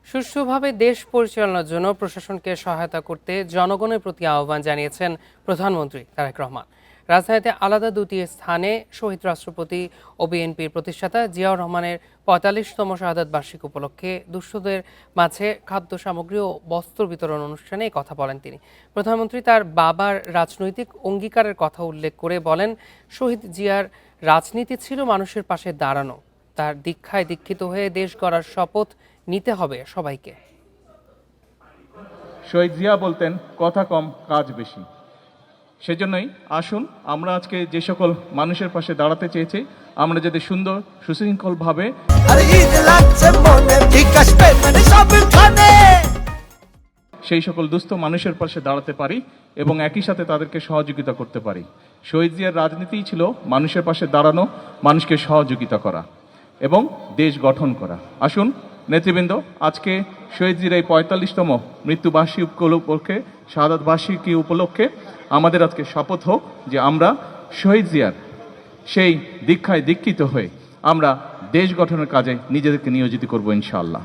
সুষ্ঠুভাবে দেশ পরিচালনার জন্য প্রশাসনকে সহায়তা করতে জনগণের প্রতি আহ্বান জানিয়েছেন প্রধানমন্ত্রী তারেক রহমান। রাজধানীতে আলাদা দুটি স্থানে শহীদ রাষ্ট্রপতি ও বিএনপির প্রতিষ্ঠাতা জিয়াউর রহমানের ৪৫তম শাহাদাত বার্ষিক উপলক্ষে দুস্থদের মাঝে খাদ্য সামগ্রী ও বস্ত্র বিতরণ অনুষ্ঠানে এই কথা বলেন তিনি। প্রধানমন্ত্রী তার বাবার রাজনৈতিক অঙ্গীকারের কথা উল্লেখ করে বলেন, শহীদ জিয়ার রাজনীতি ছিল মানুষের পাশে দাঁড়ানো। তার দীক্ষায় দীক্ষিত হয়ে দেশ গড়ার শপথ নিতে হবে সবাইকে। শহীদ জিয়া বলতেন, কথা কম কাজ বেশি। সেজন্যই আসুন আমরা আজকে যে সকল মানুষের পাশে দাঁড়াতে চেয়েছি, আমরা যাতে সুন্দর সুশৃঙ্খলভাবে সেই সকল দুস্থ মানুষের পাশে দাঁড়াতে পারি এবং একই সাথে তাদেরকে সহযোগিতা করতে পারি। শহীদ জিয়ার রাজনীতিই ছিল মানুষের পাশে দাঁড়ানো, মানুষকে সহযোগিতা করা এবং দেশ গঠন করা। আসুন নেতৃবৃন্দ, আজকে শহীদ জিয়ার এই ৪৫তম মৃত্যুবার্ষিকী উপলক্ষে, শাহাদাত বার্ষিকী উপলক্ষে আমাদের আজকে শপথ হোক যে আমরা শহীদ জিয়ার সেই দীক্ষায় দীক্ষিত হয়ে আমরা দেশ গঠনের কাজে নিজেদেরকে নিয়োজিত করব ইনশাআল্লাহ।